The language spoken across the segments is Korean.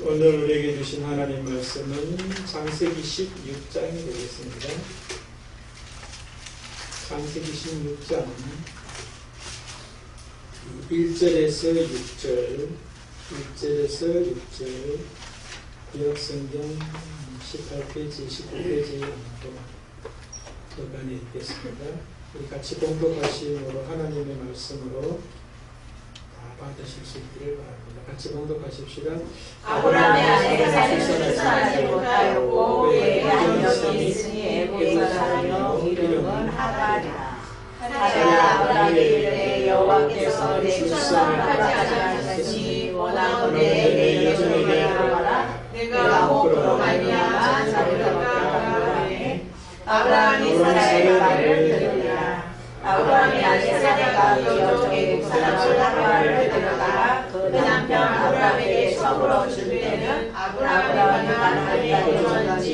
오늘 우리에게 주신 하나님 말씀은 창세기 16장이 되겠습니다. 창세기 16장 1절에서 6절, 1절에서 6절, 구약성경 18페이지, 19페이지 도간에 있겠습니다. 우리 같이 봉독하심으로 하나님의 말씀으로 받으실 수 있기를 바랍니다. 같이 봉독하십시다. 아브라함의 아내가 사실을 사하지 못하였고 그에게 한 여종이 있으니 애굽 사람이요 이름은 하갈이라. 사라가 아브라함에게 이르되 여호와께서 내 출산을 하지 않으시니 원하건대 내 여종에게 하라. 내가 호흡으로 말미암아 자기를 하노니 아브라함이 사라의 말을 들으리라. 아브라함이 아내 사라가 여종 애굽 사람을 하갈을 데려다가 그 남편 아브라함에게 처음으로 줄 때는 아브라함이 만나는 여종인지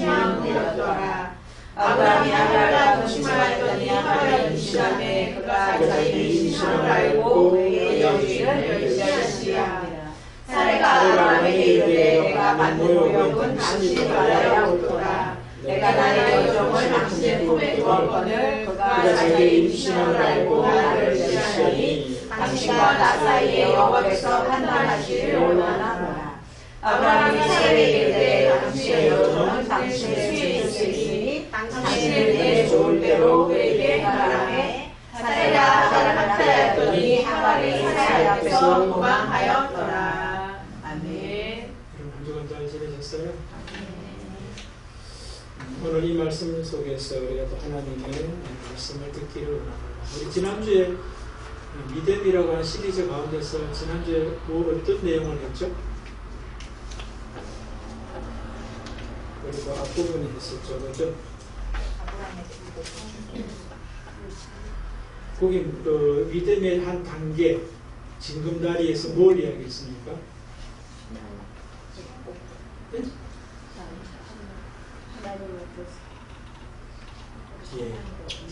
10년 되었더라. 아브라함이 하갈과 동침하였더니 하갈이 임신하매 그가 자기 임신을 알고 그의 여종을 열시하시니라. 사라가 아브라함에게 이르되 내가 받는 모욕은 당신이 받아야 옳도다. 내가 나의 여종을 당신의 품에 두었거늘 그가 자기의 임신을 알고 나를 열시하니 당신과 나 사이에 여호와께서 판단하시기를 원하노라. 아브라함이 사라에게 이르되 당신의 여종은 당신의 수에 있으니 당신을 내 좋을 대로 그에게 하라매 사라가 하갈을 학대하였더니 하갈이 사라 앞에서 도망하였더라. 아멘. 한 주간 잘 지내셨어요? 오늘 이 말씀 속에서 우리가 또 하나님의 말씀을 듣기를 원합니다. 우리 지난주에 믿음이라고 하는 시리즈 가운데서 지난주에 어떤 내용을 했죠? 그리고 앞부분에 했었죠. 그렇죠? 거기 믿음의 한 단계, 징검다리에서 뭘 이야기했습니까? 네? 예,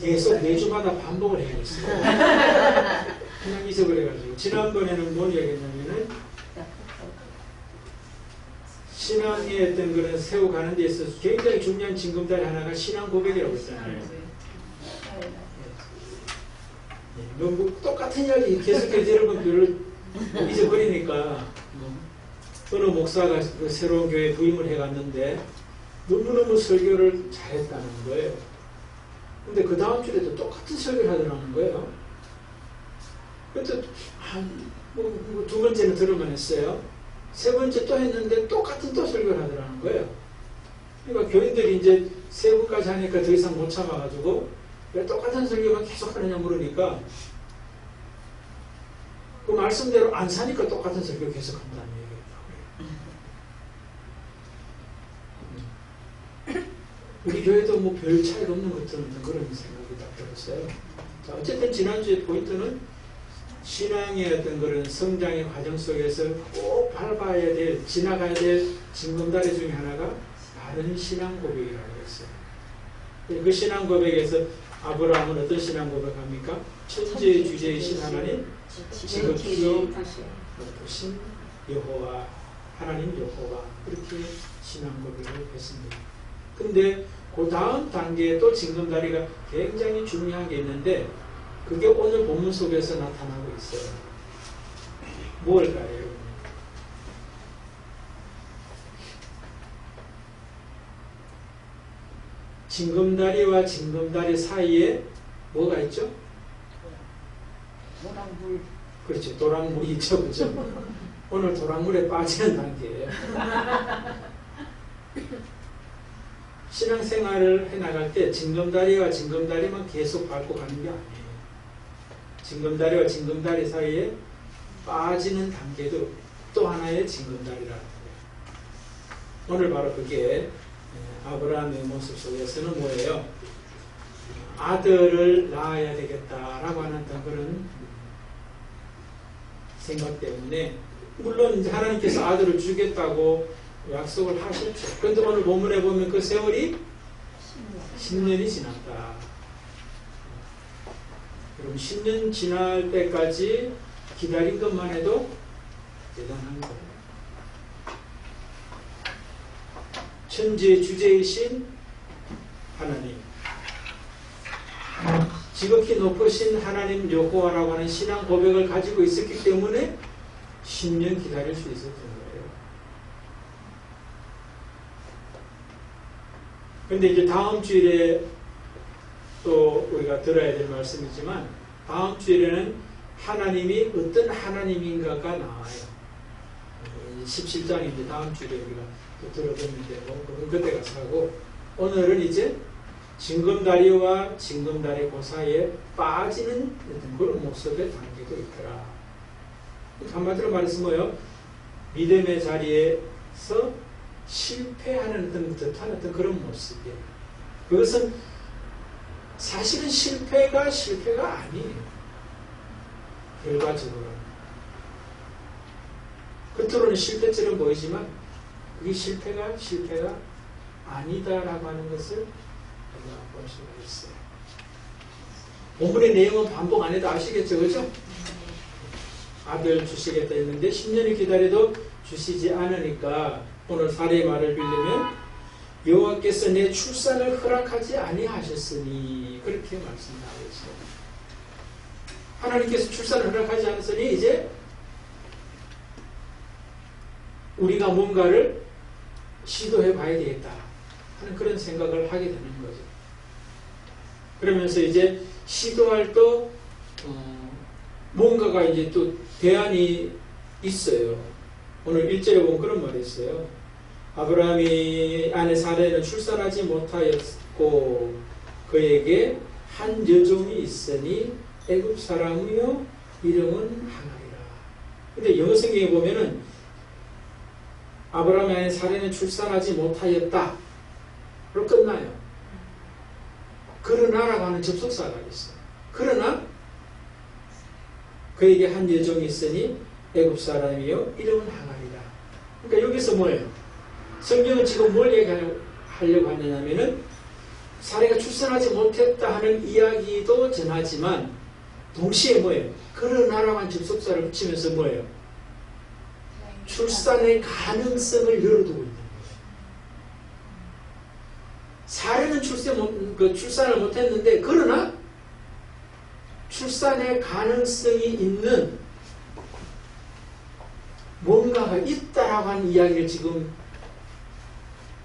계속 매주마다 반복을 해야겠어요. 그냥 잊어버려가지고 지난번에는 뭘 이야기했냐면은 신앙의 어떤 그런 세워가는 데 있어서 굉장히 중요한 징검다리 하나가 신앙 고백이라고 했잖아요. 예, 뭐 똑같은 이야기 계속해서 여러분들을 잊어버리니까 어느 목사가 그 새로운 교회에 부임을 해갔는데 너무너무 설교를 잘했다는 거예요. 근데 그 다음 주에도 똑같은 설교를 하더라는 거예요. 그래서 두 번째는 들으면 했어요. 세 번째 또 했는데 똑같은 또 설교를 하더라는 거예요. 그러니까 교인들이 이제 세 번까지 하니까 더 이상 못 참아가지고 왜 똑같은 설교만 계속 하느냐 물으니까 그 말씀대로 안 사니까 똑같은 설교 계속 한다는 얘기예요. 우리 교회도 뭐 별 차이가 없는 것처럼 그런 생각이 딱 들었어요. 자, 어쨌든 지난주에 포인트는 신앙의 어떤 그런 성장의 과정 속에서 꼭 밟아야 될, 지나가야 될 징검다리 중에 하나가 바른 신앙 고백이라고 했어요. 그 신앙 고백에서 아브라함은 어떤 신앙 고백합니까? 천지의 주제이신 하나님, 지극히 높으신 여호와, 하나님 여호와, 이렇게 신앙 고백을 했습니다. 근데 그 다음 단계에 또 징검다리가 굉장히 중요한 게 있는데 그게 오늘 본문 속에서 나타나고 있어요. 무엇일까요, 여러분? 징검다리와 징검다리 사이에 뭐가 있죠? 도랑물. 그렇죠. 도랑물이 있죠. 그렇죠? 오늘 도랑물에 빠지는 단계예요. 신앙생활을 해나갈 때 징검다리와 징검다리만 계속 밟고 가는 게 아니에요. 징검다리와 징검다리 사이에 빠지는 단계도 또 하나의 징검다리라는 거예요. 오늘 바로 그게 아브라함의 모습 속에서는 뭐예요? 아들을 낳아야 되겠다라고 하는 그런 생각 때문에 물론 이제 하나님께서 아들을 주겠다고 약속을 하셨죠. 그런데 오늘 본문에 보면 그 세월이 10년이 지났다. 그럼 10년 지날 때까지 기다린 것만 해도 대단한 거예요. 천지의 주제이신 하나님, 지극히 높으신 하나님 여호와라고 하는 신앙 고백을 가지고 있었기 때문에 10년 기다릴 수 있었던 거예요. 근데 이제 다음 주일에 또 우리가 들어야 될 말씀이지만, 다음 주일에는 하나님이 어떤 하나님인가가 나와요. 17장이 이제 다음 주일에 우리가 또 들어보는데, 그건 그때 가서 하고, 오늘은 이제 징검다리와 징검다리 그 사이에 빠지는 어떤 그런 모습의 단계도 있더라. 한마디로 말해서 뭐요? 믿음의 자리에서 실패하는 듯한 어떤 그런 모습이에요. 그것은 사실은 실패가 아니에요. 결과적으로. 겉으로는 실패처럼 보이지만 그게 실패가 아니다라고 하는 것을 우리가 볼 수가 있어요. 본문의 내용은 반복 안 해도 아시겠죠? 그죠? 아들 주시겠다 했는데 10년을 기다려도 주시지 않으니까 오늘 사례의 말을 빌리면 여호와께서 내 출산을 허락하지 아니하셨으니 그렇게 말씀하고 있어요. 하나님께서 출산을 허락하지 않았으니 이제 우리가 뭔가를 시도해 봐야 되겠다 하는 그런 생각을 하게 되는 거죠. 그러면서 이제 시도할 또 뭔가가 이제 또 대안이 있어요. 오늘 1절에 보면 그런 말이 있어요. 아브라함이 아내 사레는 출산하지 못하였고 그에게 한 여종이 있으니 애굽 사람이요 이름은 하갈이라. 근데 영어 성경에 보면은 아브라함의 아내 사레는 출산하지 못하였다 로 끝나요. 그러나라고 하는 접속사가 있어요. 그러나 그에게 한 여종이 있으니 애굽 사람이요 이름은 하갈이라. 그러니까 여기서 뭐예요? 성경은 지금 뭘 얘기하려고 하냐면은 사례가 출산하지 못했다 하는 이야기도 전하지만 동시에 뭐예요? 그러나라고 하는 접속사를 붙이면서 뭐예요? 출산의 가능성을 열어두고 있는 거예요. 사례는 출산을 못했는데 그러나 출산의 가능성이 있는 뭔가가 있다라고 하는 이야기를 지금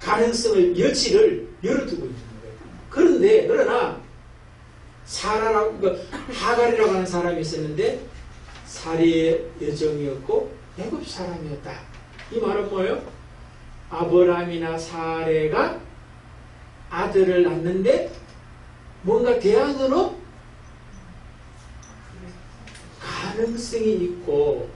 가능성을 여지를 열어두고 있는 거예요. 그러나 사라라고 하갈이라고 하는 사람이 있었는데 사리의 여종이었고 애굽 사람이었다. 이 말은 뭐예요? 아브라함이나 사레가 아들을 낳는데 뭔가 대안으로 가능성이 있고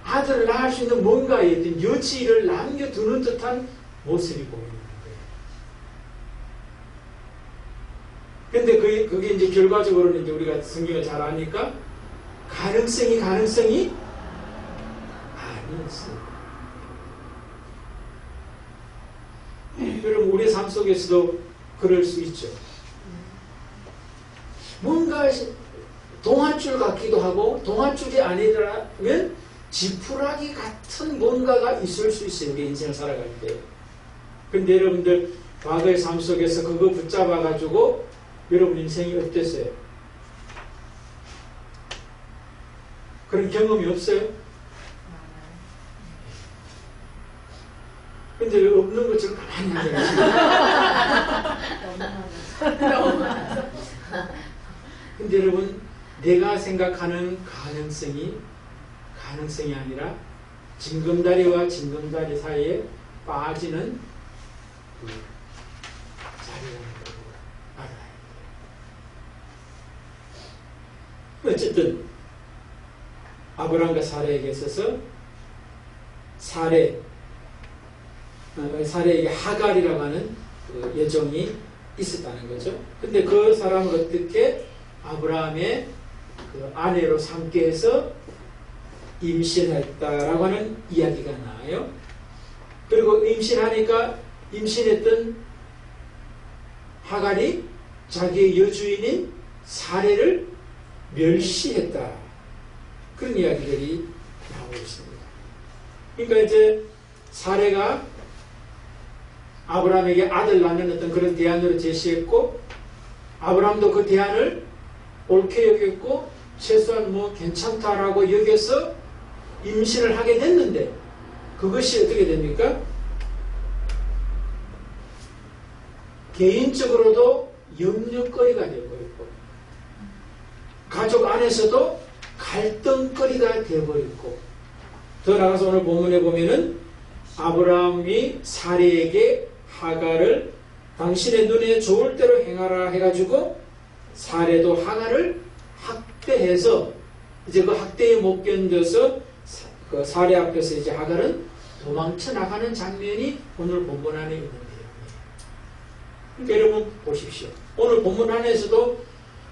아들을 낳을 수 있는 뭔가에 어떤 여지를 남겨두는 듯한 모습이 보이는 거예요. 그런데 그게 이제 결과적으로는 이제 우리가 성경을 잘 아니까 가능성이 아니었어요. 여러분 우리의 삶 속에서도 그럴 수 있죠. 뭔가 동아줄 같기도 하고 동아줄이 아니라면 지푸라기 같은 뭔가가 있을 수 있어요. 우리 인생을 살아갈 때. 근데 여러분들 과거의 삶 속에서 그거 붙잡아가지고 여러분 인생이 어땠어요? 그런 경험이 없어요? 근데 왜 없는 것처럼 가만히 앉아계세요? 근데 여러분 내가 생각하는 가능성이 아니라 징검다리와 징검다리 사이에 빠지는 그 자리라는 걸 알아야 돼요. 어쨌든 아브라함과 사레에게 있어서 사레에게 하갈이라고 하는 그 여종이 있었다는 거죠. 근데 그 사람을 어떻게 아브라함의 그 아내로 삼게 해서 임신했다라고 하는 이야기가 나와요. 그리고 임신했던 하갈이 자기의 여주인인 사레를 멸시했다. 그런 이야기들이 나오고 있습니다. 그러니까 이제 사레가 아브라함에게 아들 낳는 어떤 그런 대안으로 제시했고, 아브라함도 그 대안을 옳게 여겼고 최소한 뭐 괜찮다라고 여겨서 임신을 하게 됐는데, 그것이 어떻게 됩니까? 개인적으로도 염려거리가 되어버렸고, 가족 안에서도 갈등거리가 되어버렸고, 더 나아가서 오늘 본문에 보면은 아브라함이 사레에게 하갈을 당신의 눈에 좋을 대로 행하라 해가지고 사레도 하갈을 학대해서 이제 그 학대에 못 견뎌서 그 사레 앞에서 이제 하갈은 도망쳐 나가는 장면이 오늘 본문 안에 있는데요. 그러니까 여러분 보십시오. 오늘 본문 안에서도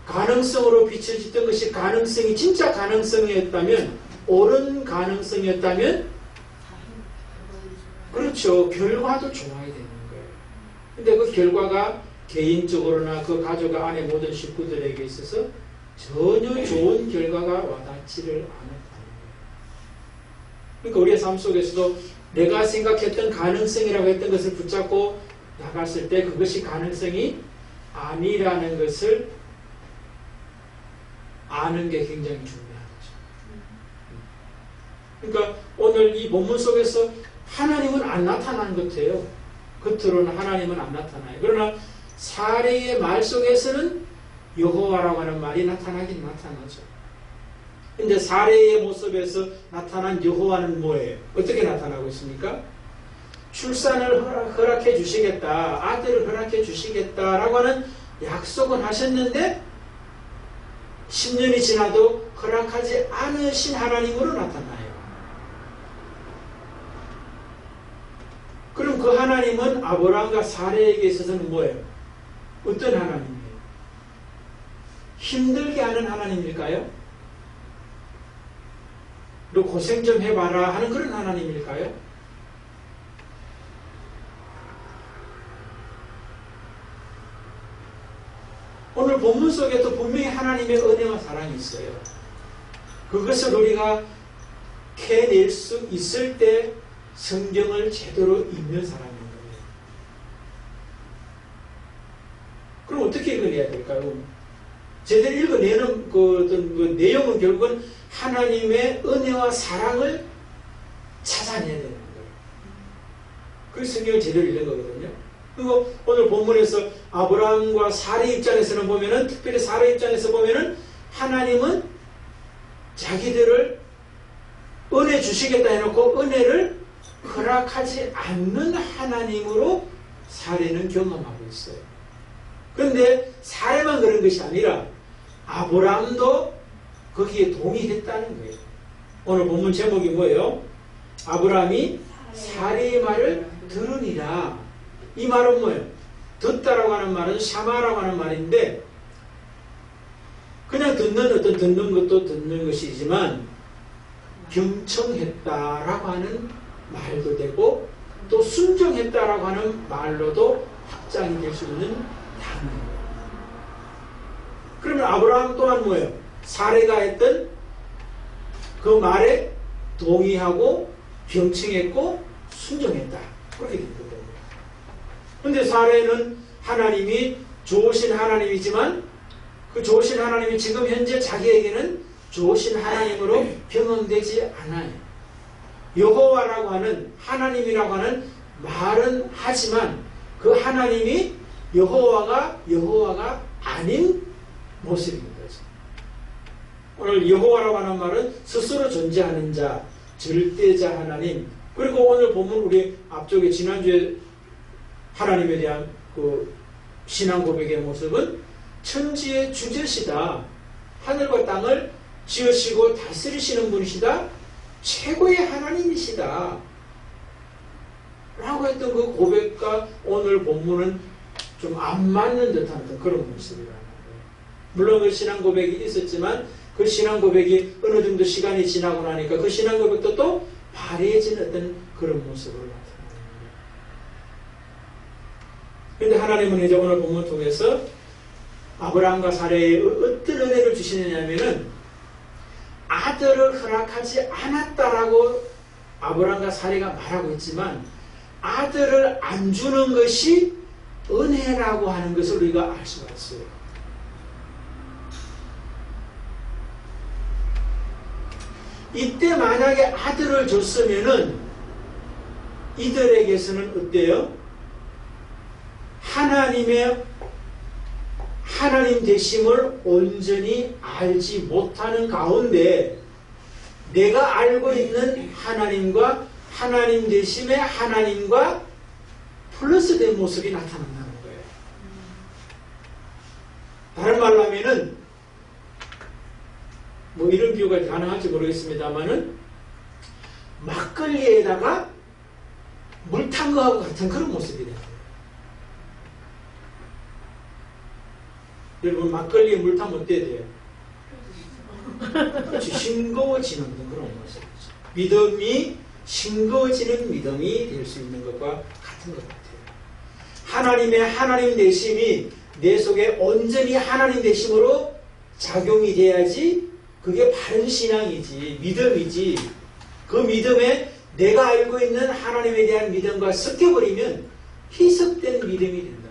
가능성으로 비춰지던 것이 가능성이 진짜 가능성이었다면, 옳은 가능성이었다면, 그렇죠, 결과도 좋아야 되는 거예요. 근데 그 결과가 개인적으로나 그 가족 안의 모든 식구들에게 있어서 전혀 좋은 결과가 와닿지를 않았다는 거예요. 그러니까 우리의 삶 속에서도 내가 생각했던 가능성이라고 했던 것을 붙잡고 나갔을 때 그것이 가능성이 아니라는 것을 아는 게 굉장히 중요한 거죠. 그러니까 오늘 이 본문 속에서 하나님은 안 나타난 것 같아요. 겉으로는 하나님은 안 나타나요. 그러나 사레의 말 속에서는 여호와라고 하는 말이 나타나긴 나타나죠. 근데 사레의 모습에서 나타난 여호와는 뭐예요? 어떻게 나타나고 있습니까? 출산을 허락해 주시겠다, 아들을 허락해 주시겠다라고 하는 약속은 하셨는데 10년이 지나도 허락하지 않으신 하나님으로 나타나요. 그럼 그 하나님은 아브라함과 사레에게 있어서는 뭐예요? 어떤 하나님이에요? 힘들게 하는 하나님일까요? 너 고생 좀 해봐라 하는 그런 하나님일까요? 오늘 본문 속에도 분명히 하나님의 은혜와 사랑이 있어요. 그것을 우리가 캐낼 수 있을 때 성경을 제대로 읽는 사람인 거예요. 그럼 어떻게 읽어내야 될까요? 제대로 읽어내는 그 어떤 그 내용은 결국은 하나님의 은혜와 사랑을 찾아내야 되는 거예요. 그 성경을 제대로 읽는 거거든요. 그리고 오늘 본문에서 아브라함과 사레 입장에서는 보면은, 특별히 사레 입장에서 보면은 하나님은 자기들을 은혜 주시겠다 해놓고 은혜를 허락하지 않는 하나님으로 사레는 경험하고 있어요. 그런데 사레만 그런 것이 아니라 아브라함도 거기에 동의했다는 거예요. 오늘 본문 제목이 뭐예요? 아브라함이 사레의 말을 들으니라. 이 말은 뭐예요? 듣다라고 하는 말은 샤마라고 하는 말인데, 그냥 듣는 것도 듣는 것이지만 경청했다라고 하는 말도 되고 또 순종했다라고 하는 말로도 확장이 될 수 있는 단어예요. 그러면 아브라함 또한 뭐예요? 사레가 했던 그 말에 동의하고 경청했고 순종했다. 그렇게 된 겁니다. 그런데 사레는 하나님이 좋으신 하나님이지만 그 좋으신 하나님이 지금 현재 자기에게는 좋으신 하나님으로 경험되지 않아요. 여호와라고 하는 하나님이라고 하는 말은 하지만 그 하나님이 여호와가 아닌 모습인 거죠. 오늘 여호와라고 하는 말은 스스로 존재하는 자, 절대자 하나님. 그리고 오늘 본문 우리 앞쪽에 지난주에 하나님에 대한 그 신앙 고백의 모습은 천지의 주제시다. 하늘과 땅을 지으시고 다스리시는 분이시다. 최고의 하나님이시다. 라고 했던 그 고백과 오늘 본문은 좀 안 맞는 듯한 그런 모습이라는 거예요. 물론 그 신앙 고백이 있었지만 그 신앙 고백이 어느 정도 시간이 지나고 나니까 그 신앙 고백도 또 바래진 어떤 그런 모습으로 나타나는 거예요. 그런데 하나님은 이제 오늘 본문 통해서 아브라함과 사레에 어떤 은혜를 주시느냐면은 아들을 허락하지 않았다라고 아브라함과 사례가 말하고 있지만 아들을 안 주는 것이 은혜라고 하는 것을 우리가 알 수가 있어요. 이때 만약에 아들을 줬으면은 이들에게서는 어때요? 하나님의 하나님 되심을 온전히 알지 못하는 가운데 내가 알고 있는 하나님과 하나님 되심의 하나님과 플러스된 모습이 나타난다는 거예요. 다른 말로 하면은 뭐 이런 비유가 가능할지 모르겠습니다만은 막걸리에다가 물 탄 거하고 같은 그런 모습이 돼요. 여러분 막걸리에 물 타면 어때야 돼요? 그렇지, 싱거워지는 그런 모습이죠. 믿음이 싱거워지는 믿음이 될 수 있는 것과 같은 것 같아요. 하나님의 하나님 되심이 내 속에 온전히 하나님 되심으로 작용이 돼야지 그게 바른 신앙이지, 믿음이지. 그 믿음에 내가 알고 있는 하나님에 대한 믿음과 섞여버리면 희석된 믿음이 된다는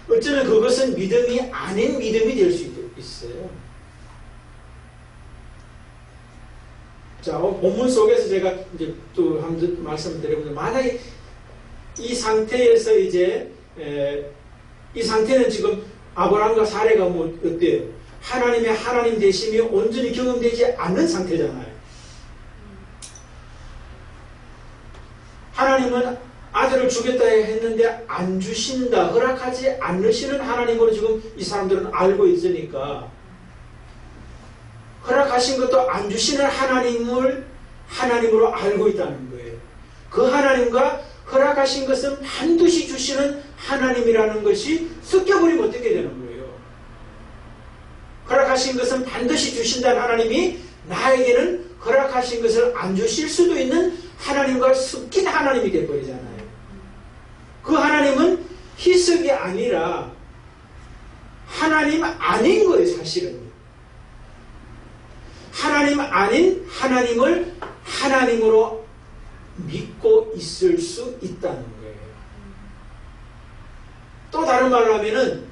거예요. 어쩌면 그것은 믿음이 아닌 믿음이 될 수 있어요. 자, 본문 속에서 제가 이제 또 한번 말씀을 드려보면, 만약에 이 상태에서 이제 이 상태는 지금 아브라함과 사례가 뭐 어때요? 하나님의 하나님 되심이 온전히 경험되지 않는 상태잖아요. 하나님은 아들을 주겠다 했는데 안 주신다, 허락하지 않으시는 하나님으로 지금 이 사람들은 알고 있으니까, 허락하신 것도 안 주시는 하나님을 하나님으로 알고 있다는 거예요. 그 하나님과 허락하신 것은 반드시 주시는 하나님이라는 것이 섞여버리면 어떻게 되는 거예요? 허락하신 것은 반드시 주신다는 하나님이 나에게는 허락하신 것을 안 주실 수도 있는 하나님과 섞인 하나님이 되어버리잖아요. 그 하나님은 희석이 아니라 하나님 아닌 거예요, 사실은. 하나님 아닌 하나님을 하나님으로 믿고 있을 수 있다는 거예요. 또 다른 말로 하면은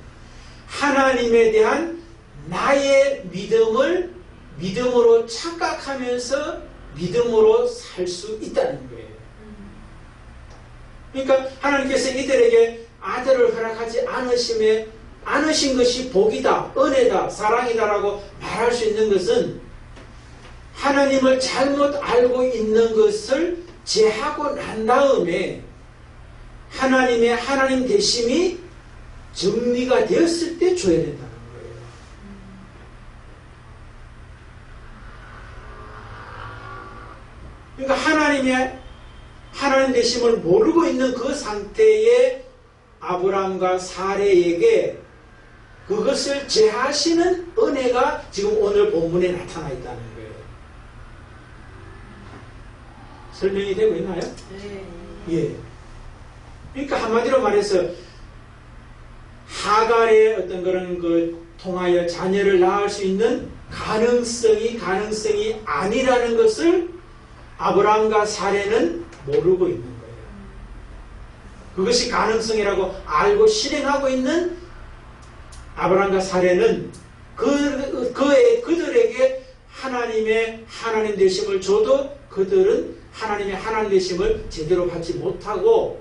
하나님에 대한 나의 믿음을 믿음으로 착각하면서 믿음으로 살 수 있다는 거예요. 그러니까 하나님께서 이들에게 아들을 허락하지 않으신 것이 복이다, 은혜다, 사랑이다라고 말할 수 있는 것은 하나님을 잘못 알고 있는 것을 제하고 난 다음에 하나님의 하나님 되심이 정리가 되었을 때 줘야 된다는 거예요. 그러니까 하나님의 하나님 되심을 모르고 있는 그 상태의 아브라함과 사레에게 그것을 제하시는 은혜가 지금 오늘 본문에 나타나 있다는 거예요. 설명이 되고 있나요? 네. 예. 그러니까 한마디로 말해서 하갈의 어떤 그런 통하여 자녀를 낳을 수 있는 가능성이 아니라는 것을 아브라함과 사레는 모르고 있는 거예요. 그것이 가능성이라고 알고 실행하고 있는 아브라함과 사레는 그들에게 하나님의 하나님 되심을 줘도 그들은 하나님의 하나님 되심을 제대로 받지 못하고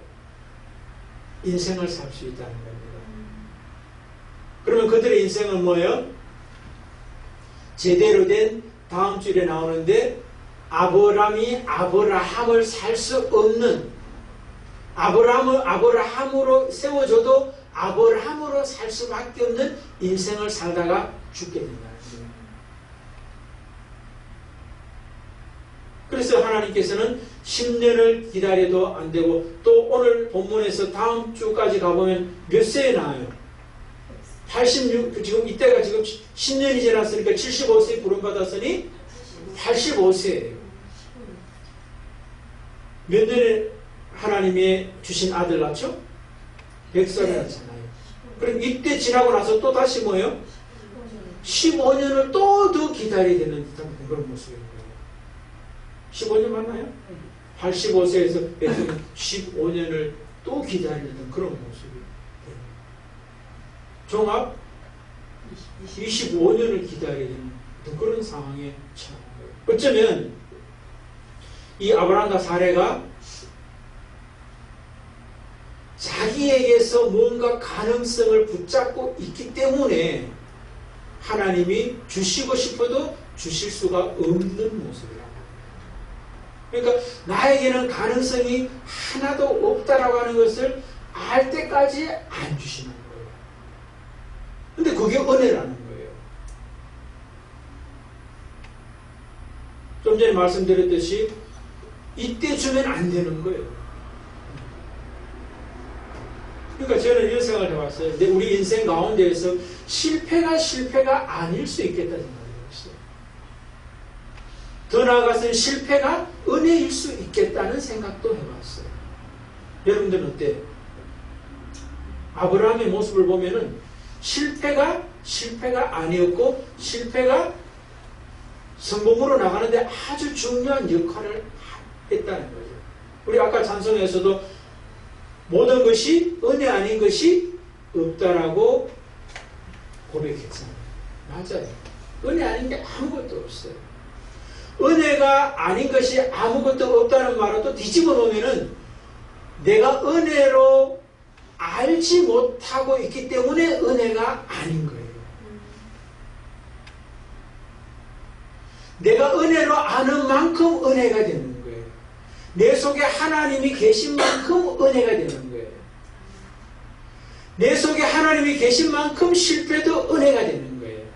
인생을 살 수 있다는 겁니다. 그러면 그들의 인생은 뭐예요? 제대로 된 다음 주에 나오는데 아브라함이 아브라함을 살 수 없는, 아브라함으로 세워줘도 아브라함으로 살 수밖에 없는 인생을 살다가 죽게 된다는 거예요. 그래서 하나님께서는 10년을 기다려도 안 되고, 또 오늘 본문에서 다음 주까지 가보면 몇 세에 나와요? 86, 지금 이때가 지금 10년이 지났으니까 75세에 부름받았으니 85세예요. 몇 년에 하나님이 주신 아들 낳죠? 100살이 낳잖아요. 그럼 이때 지나고 나서 또 다시 뭐예요? 15년을 또 더 기다려야 되는 듯한 그런 모습인 거예요. 15년 맞나요? 85세에서 15년을 또 기다리는 그런 모습이 돼요. 종합 25년을 기다려야 되는 그런 상황에 처한 거예요. 어쩌면 이 아브라함과 사레가 자기에게서 뭔가 가능성을 붙잡고 있기 때문에 하나님이 주시고 싶어도 주실 수가 없는 모습이라고. 그러니까 나에게는 가능성이 하나도 없다라고 하는 것을 알 때까지 안 주시는 거예요. 근데 그게 은혜라는 거예요. 좀 전에 말씀드렸듯이 이때 주면 안 되는 거예요. 그러니까 저는 이런 생각을 해봤어요. 근데 우리 인생 가운데에서 실패가 아닐 수 있겠다 생각을 해봤어요. 더 나아가서는 실패가 은혜일 수 있겠다는 생각도 해봤어요. 여러분들은 어때요? 아브라함의 모습을 보면은 실패가 아니었고 실패가 성공으로 나가는데 아주 중요한 역할을 했다는 거죠. 우리 아까 찬송에서도 모든 것이 은혜 아닌 것이 없다라고 고백했잖아요. 맞아요. 은혜 아닌 게 아무것도 없어요. 은혜가 아닌 것이 아무것도 없다는 말을 또 뒤집어 놓으면은 내가 은혜로 알지 못하고 있기 때문에 은혜가 아닌 거예요. 내가 은혜로 아는 만큼 은혜가 되는 거예요. 내 속에 하나님이 계신 만큼 은혜가 되는 거예요. 내 속에 하나님이 계신 만큼 실패도 은혜가 되는 거예요.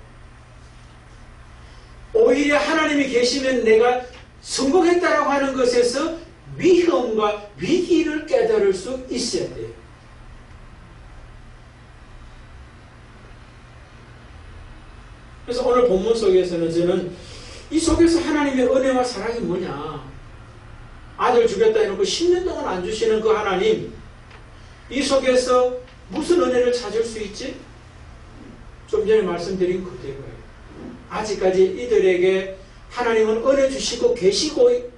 오히려 하나님이 계시면 내가 성공했다라고 하는 것에서 위험과 위기를 깨달을 수 있어야 돼요. 그래서 오늘 본문 속에서는 저는 이 속에서 하나님의 은혜와 사랑이 뭐냐, 아들 주겠다 해놓고 10년 동안 안 주시는 그 하나님, 이 속에서 무슨 은혜를 찾을 수 있지? 좀 전에 말씀드린 그대로예요. 아직까지 이들에게 하나님은 은혜 주시고 계시고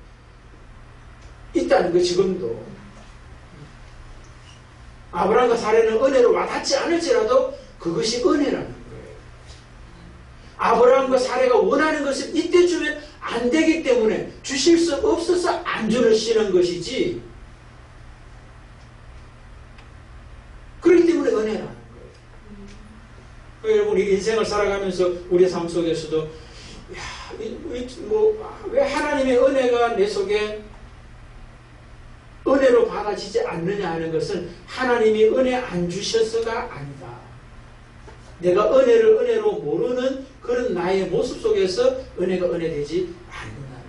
있다는 거. 지금도 아브라함과 사레는 은혜로 와닿지 않을지라도 그것이 은혜라는 거예요. 아브라함과 사레가 원하는 것을 이때 주면 안 되기 때문에 주실 수 없어서 안 주시는 것이지, 그렇기 때문에 은혜라는 거예요. 여러분, 우리 인생을 살아가면서 우리 삶 속에서도 왜 하나님의 은혜가 내 속에 은혜로 받아지지 않느냐 하는 것은 하나님이 은혜 안 주셔서가 아니다. 내가 은혜를 은혜로 모르는 그런 나의 모습 속에서 은혜가 은혜되지 않는다는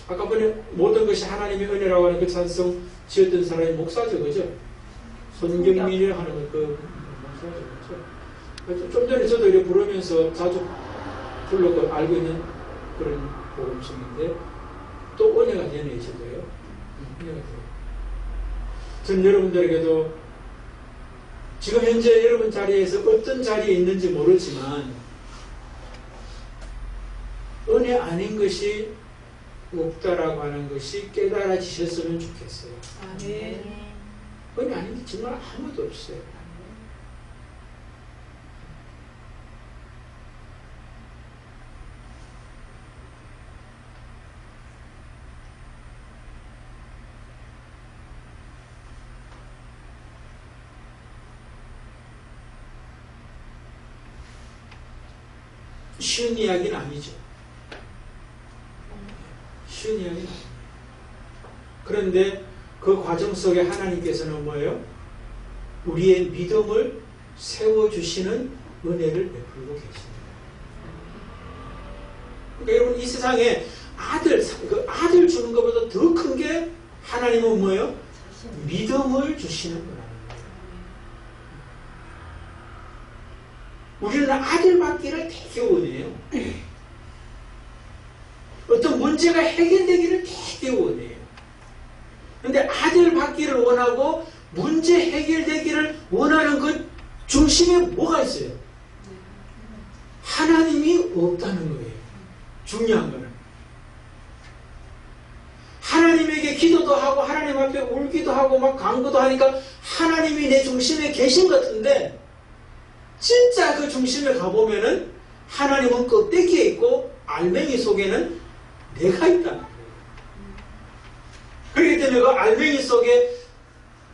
거예요. 아까 전에 모든 것이 하나님의 은혜라고 하는 그 찬송 지었던 사람이 목사죠, 그죠? 손경민이라고 하는 그 목사죠, 그죠? 좀 전에 저도 이렇게 부르면서 자주 불렀고 알고 있는 그런 복음성인데 또 은혜가 되네, 저도요. 은혜가 돼요. 전 여러분들에게도 지금 현재 여러분 자리에서 어떤 자리에 있는지 모르지만 은혜 아닌 것이 없다라고 하는 것이 깨달아지셨으면 좋겠어요. 아멘. 은혜 아닌 게 정말 아무도 없어요. 쉬운 이야기는 아니죠. 쉬운 이야기는 아니에요. 그런데 그 과정 속에 하나님께서는 뭐예요? 우리의 믿음을 세워주시는 은혜를 베풀고 계십니다. 그러니까 여러분, 이 세상에 아들 주는 것보다 더 큰 게 하나님은 뭐예요? 믿음을 주시는 거라는 거예요. 우리는 아들 받기를 되게 원해요. 어떤 문제가 해결되기를 되게 원해요. 그런데 아들 받기를 원하고 문제 해결되기를 원하는 그 중심에 뭐가 있어요? 하나님이 없다는 거예요. 중요한 거는. 하나님에게 기도도 하고 하나님 앞에 울기도 하고 막 간구도 하니까 하나님이 내 중심에 계신 것 같은데 진짜 그 중심에 가보면은 하나님은 껍데기에 있고 알맹이 속에는 내가 있다는 거예요. 그렇기 때문에 그 알맹이 속에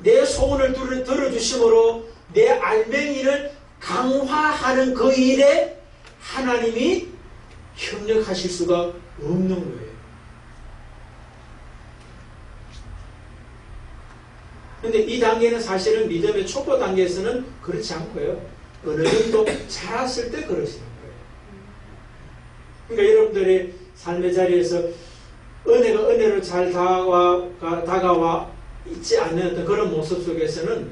내 소원을 들어주심으로 내 알맹이를 강화하는 그 일에 하나님이 협력하실 수가 없는 거예요. 근데 이 단계는 사실은 믿음의 초보 단계에서는 그렇지 않고요. 어느 정도 자랐을 때 그러시는 거예요. 그러니까 여러분들의 삶의 자리에서 은혜가 은혜로 잘 다가와 있지 않는 어떤 그런 모습 속에서는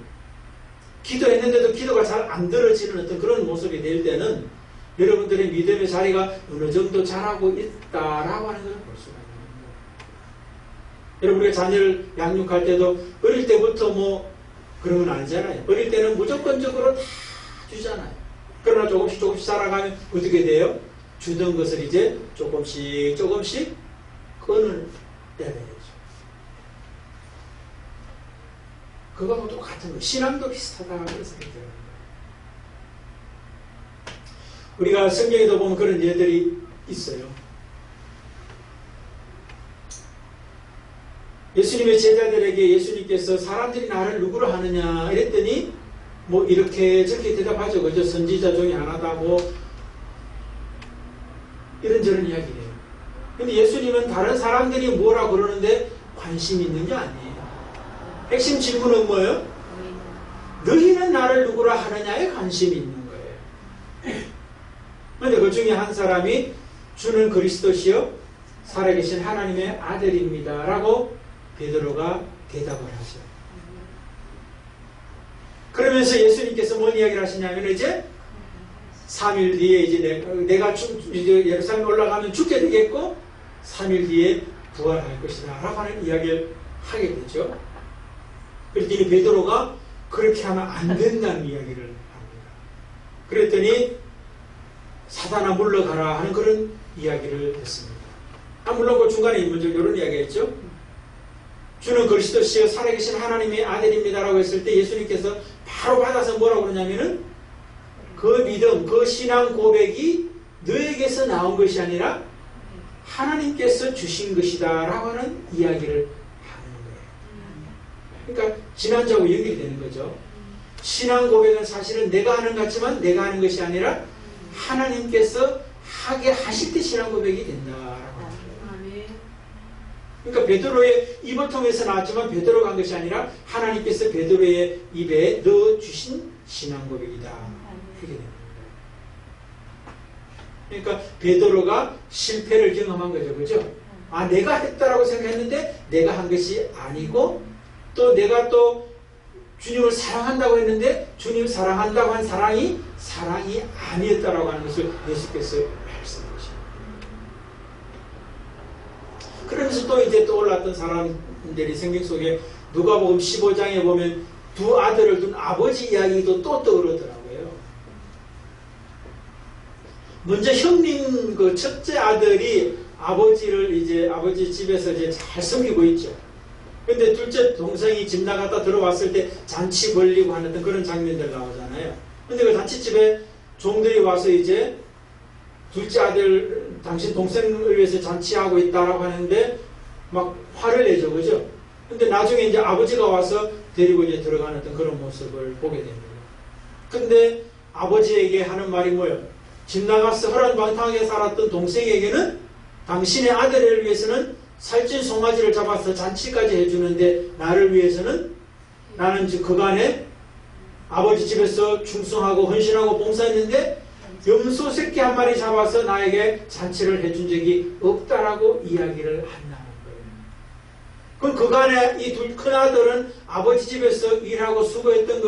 기도했는데도 기도가 잘 안 들어지는 어떤 그런 모습이 될 때는 여러분들의 믿음의 자리가 어느 정도 자라고 있다라고 하는 것을 볼 수가 있는 거예요. 여러분 우리가 자녀를 양육할 때도 어릴 때부터 뭐 그런 건 아니잖아요. 어릴 때는 무조건적으로 다 주잖아요. 그러나 조금씩 살아가면 어떻게 돼요? 주던 것을 이제 조금씩 끊을 때가 되죠. 그거하고 똑같은 거예요. 신앙도 비슷하다. 그래서 그렇게 되는 거예요. 우리가 성경에도 보면 그런 예들이 있어요. 예수님의 제자들에게 예수님께서 사람들이 나를 누구로 하느냐 이랬더니 뭐 이렇게 저렇게 대답하죠. 그죠? 선지자 중에 하나다 뭐 이런저런 이야기래요. 근데 예수님은 다른 사람들이 뭐라 그러는데 관심 있는 게 아니에요. 핵심 질문은 뭐예요? 너희는 나를 누구라 하느냐에 관심이 있는 거예요. 그런데 그 중에 한 사람이 주는 그리스도시요 살아계신 하나님의 아들입니다 라고 베드로가 대답을 하죠. 그러면서 예수님께서 뭔 이야기를 하시냐면 이제 3일 뒤에 이제 내가 이제 예루살렘 올라가면 죽게 되겠고 3일 뒤에 부활할 것이다 라고 하는 이야기를 하게 되죠. 그랬더니 베드로가 그렇게 하면 안 된다는 이야기를 합니다. 그랬더니 사단아 물러가라 하는 그런 이야기를 했습니다. 물론 그 중간에 먼저 이런 이야기 했죠. 주는 그리스도시여 살아계신 하나님의 아들입니다라고 했을 때 예수님께서 바로 받아서 뭐라고 그러냐면은 그 믿음, 그 신앙 고백이 너에게서 나온 것이 아니라 하나님께서 주신 것이다 라고 하는 이야기를 하는 거예요. 그러니까 지난주하고 연결이 되는 거죠. 신앙 고백은 사실은 내가 하는 것 같지만 내가 하는 것이 아니라 하나님께서 하게 하실 때 신앙 고백이 된다라고 하는 거예요. 그러니까 베드로의 입을 통해서 나왔지만 베드로가 한 것이 아니라 하나님께서 베드로의 입에 넣어주신 신앙 고백이다. 그게 됩니다. 그러니까 베드로가 실패를 경험한 거죠. 그죠? 내가 했다라고 생각했는데 내가 한 것이 아니고 또 내가 또 주님을 사랑한다고 했는데 주님을 사랑한다고 한 사랑이 아니었다라고 하는 것을 예수께서 말씀하십니다. 그러면서 또 이제 떠올랐던 사람들이 성경 속에 누가복음 15장에 보면 두 아들을 둔 아버지 이야기도 또 떠오르더라고요. 먼저 형님 그 첫째 아들이 아버지를 이제 아버지 집에서 이제 잘 섬기고 있죠. 근데 둘째 동생이 집 나갔다 들어왔을 때 잔치 벌리고 하는 그런 장면들 나오잖아요. 근데 그 잔치집에 종들이 와서 이제 둘째 아들 당신 동생을 위해서 잔치하고 있다라고 하는데 막 화를 내죠. 그죠? 근데 나중에 이제 아버지가 와서 데리고 이제 들어가는 어떤 그런 모습을 보게 됩니다. 근데 아버지에게 하는 말이 뭐예요? 집 나가서 허랑방탕하게 살았던 동생에게는 당신의 아들을 위해서는 살찐 송아지를 잡아서 잔치까지 해주는데 나를 위해서는 나는 그간에 아버지 집에서 충성하고 헌신하고 봉사했는데 염소 새끼 한 마리 잡아서 나에게 잔치를 해준 적이 없다라고 이야기를 한다는 거예요. 그럼 그간에 이 둘 큰아들은 아버지 집에서 일하고 수고했던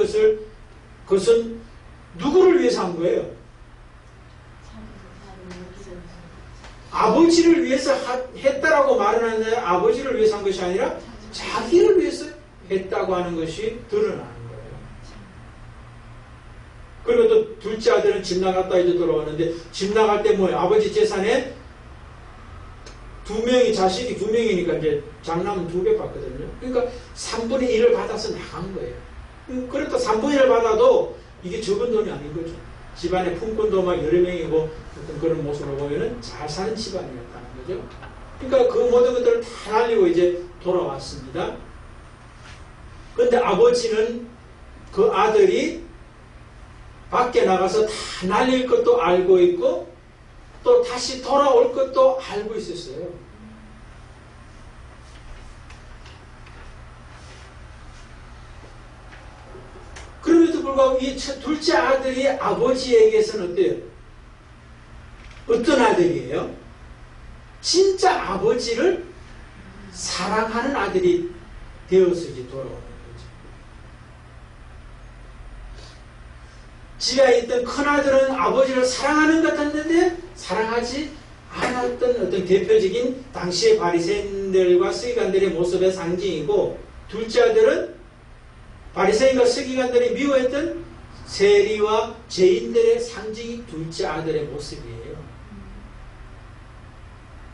그것은 누구를 위해서 한 거예요? 아버지를 위해서 했다라고 말은 하는데 아버지를 위해서 한 것이 아니라 자기를 위해서 했다고 하는 것이 드러나는 거예요. 그리고 또 둘째 아들은 집 나갔다 이제 돌아왔는데 집 나갈 때 뭐예요? 아버지 재산에 자식이 2명이니까 이제 장남은 2배 받거든요. 그러니까 3분의 1을 받아서 나간 거예요. 그래도 3분의 1을 받아도 이게 적은 돈이 아닌 거죠. 집안에 품꾼도 막 여러 명이고 어떤 그런 모습으로 보면은 잘 사는 집안이었다는 거죠. 그러니까 그 모든 것들을 다 날리고 이제 돌아왔습니다. 그런데 아버지는 그 아들이 밖에 나가서 다 날릴 것도 알고 있고 또 다시 돌아올 것도 알고 있었어요. 그럼에도 불구하고 이 둘째 아들이 아버지에게서는 어때요? 어떤 아들이에요? 진짜 아버지를 사랑하는 아들이 되어서 이제 돌아오는 거죠. 집에 있던 큰아들은 아버지를 사랑하는 것 같았는데 사랑하지 않았던 어떤 대표적인 당시의 바리새인들과 서기관들의 모습의 상징이고, 둘째 아들은 바리새인과 서기관들이 미워했던 세리와 죄인들의 상징이 둘째 아들의 모습이에요.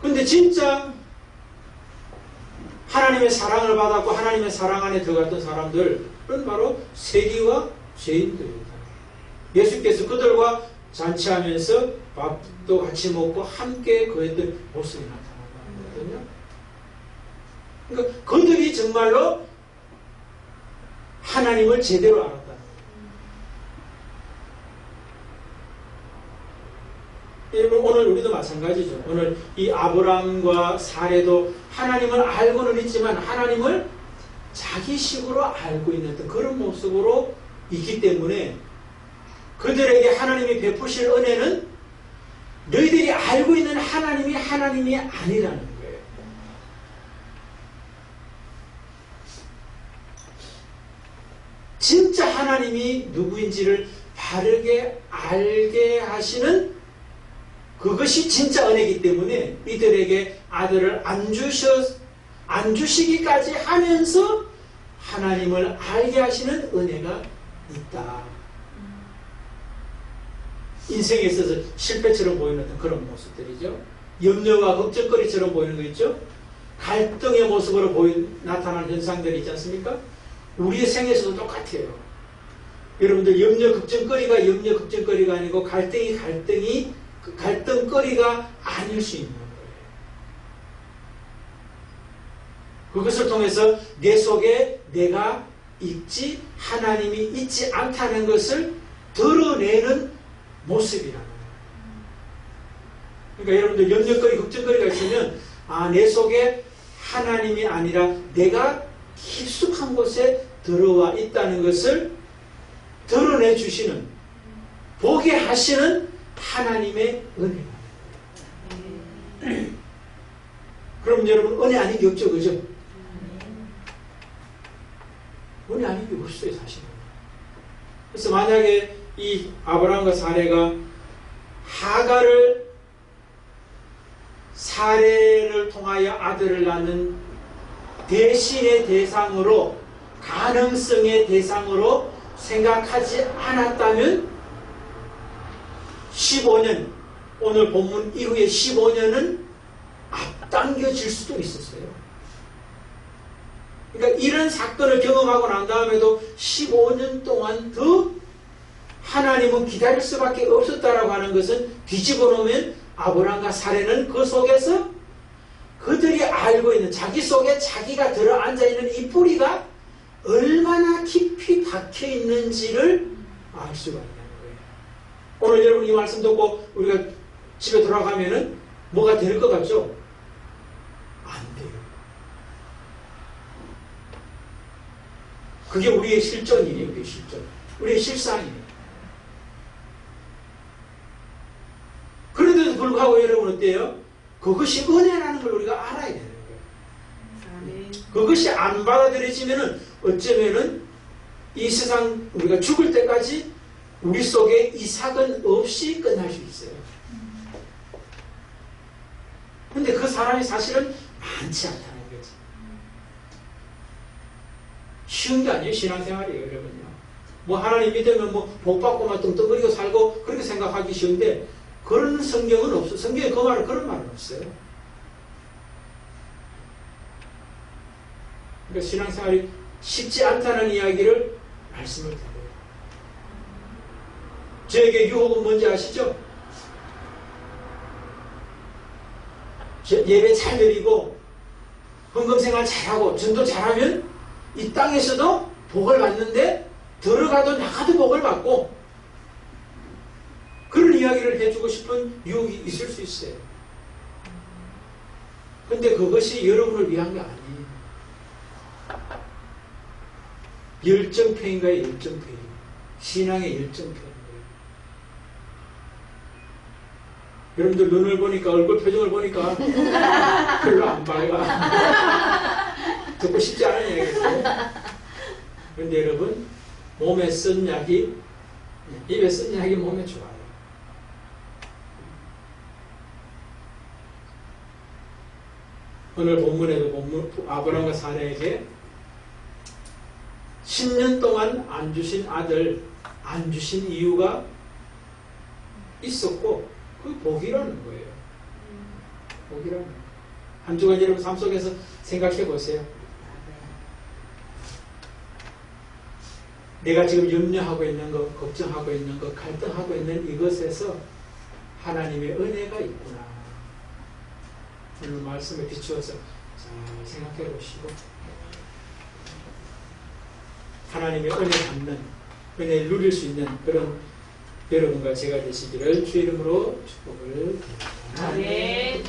근데 진짜 하나님의 사랑을 받았고 하나님의 사랑 안에 들어갔던 사람들은 바로 세리와 죄인들입니다. 예수께서 그들과 잔치하면서 밥도 같이 먹고 함께 거했던 모습이 나타나는 거거든요. 그러니까 그들이 정말로 하나님을 제대로 알았다. 여러분, 오늘 우리도 마찬가지죠. 오늘 이 아브람과 사례도 하나님을 알고는 있지만 하나님을 자기식으로 알고 있는 그런 모습으로 있기 때문에 그들에게 하나님이 베푸실 은혜는 너희들이 알고 있는 하나님이 아니라는 거예요. 진짜 하나님이 누구인지를 바르게 알게 하시는 그것이 진짜 은혜이기 때문에 이들에게 아들을 안 주시기까지 하면서 하나님을 알게 하시는 은혜가 있다. 인생에 있어서 실패처럼 보이는 그런 모습들이죠. 염려와 걱정거리처럼 보이는 거 있죠. 갈등의 모습으로 나타나는 현상들이 있지 않습니까? 우리의 생에서도 똑같아요. 여러분들 염려 걱정거리가 아니고 갈등거리가 아닐 수 있는 거예요. 그것을 통해서 내 속에 내가 있지 하나님이 있지 않다는 것을 드러내는 모습이라는 거예요. 그러니까 여러분들 염려거리, 걱정거리가 있으면 내 속에 하나님이 아니라 내가 깊숙한 곳에 들어와 있다는 것을 드러내 주시는, 보게 하시는 하나님의 은혜가. 그럼 여러분 은혜 아닌 게 없죠, 그죠? 은혜 아닌 게 없어요, 사실은. 그래서 만약에 이 아브라함과 사례가 하가를 사례를 통하여 아들을 낳는 대신의 대상으로, 가능성의 대상으로 생각하지 않았다면 15년, 오늘 본문 이후에 15년은 앞당겨질 수도 있었어요. 그러니까 이런 사건을 경험하고 난 다음에도 15년 동안 더 하나님은 기다릴 수밖에 없었다라고 하는 것은 뒤집어 놓으면 아브라함과 사례는 그 속에서 그들이 알고 있는, 자기 속에 자기가 들어앉아 있는 이 뿌리가 얼마나 깊이 박혀 있는지를 알 수가 있는 거예요. 오늘 여러분 이 말씀 듣고 우리가 집에 돌아가면은 뭐가 될 것 같죠? 안 돼요. 그게 우리의 실전이에요. 우리의 실전. 우리의 실상이에요. 그런데도 불구하고 여러분 어때요? 그것이 은혜라는 걸 우리가 알아야 되는 거예요. 그것이 안 받아들여지면은 어쩌면은 이 세상 우리가 죽을 때까지 우리 속에 이삭은 없이 끝날 수 있어요. 근데 그 사람이 사실은 많지 않다는 거지. 쉬운 게 아니에요. 신앙생활이에요, 여러분요. 뭐 하나님 믿으면 뭐 복 받고만 뚱뚱거리고 살고 그렇게 생각하기 쉬운데 그런 성경은 없어. 성경에 그 말은 그런 말은 없어요. 그러니까 신앙생활이 쉽지 않다는 이야기를 말씀을 드려요. 저에게 유혹은 뭔지 아시죠? 예배 잘 드리고 헌금생활 잘하고 전도 잘하면 이 땅에서도 복을 받는데 들어가도 나가도 복을 받고 그런 이야기를 해주고 싶은 유혹이 있을 수 있어요. 근데 그것이 여러분을 위한 게 아니에요. 열정페인가요? 열정페인. 신앙의 열정페인. 여러분들 눈을 보니까 얼굴 표정을 보니까 별로 안 밝아. 듣고 싶지 않은 얘기죠. 그런데 여러분 몸에 쓴 약이 입에 쓴 약이 몸에 좋아요. 오늘 본문에도 아브라함과 사라에게 10년 동안 안 주신 아들 안 주신 이유가 있었고 그 복이라는 거예요. 복이라는 거예요. 한 주간 여러분 삶 속에서 생각해 보세요. 내가 지금 염려하고 있는 것, 걱정하고 있는 것, 갈등하고 있는 이것에서 하나님의 은혜가 있구나. 오늘 말씀에 비추어서 잘 생각해 보시고 하나님의 은혜 받는, 은혜를 누릴 수 있는 그런 여러분과 제가 되시기를 주 이름으로 축복을 드립니다. 아멘.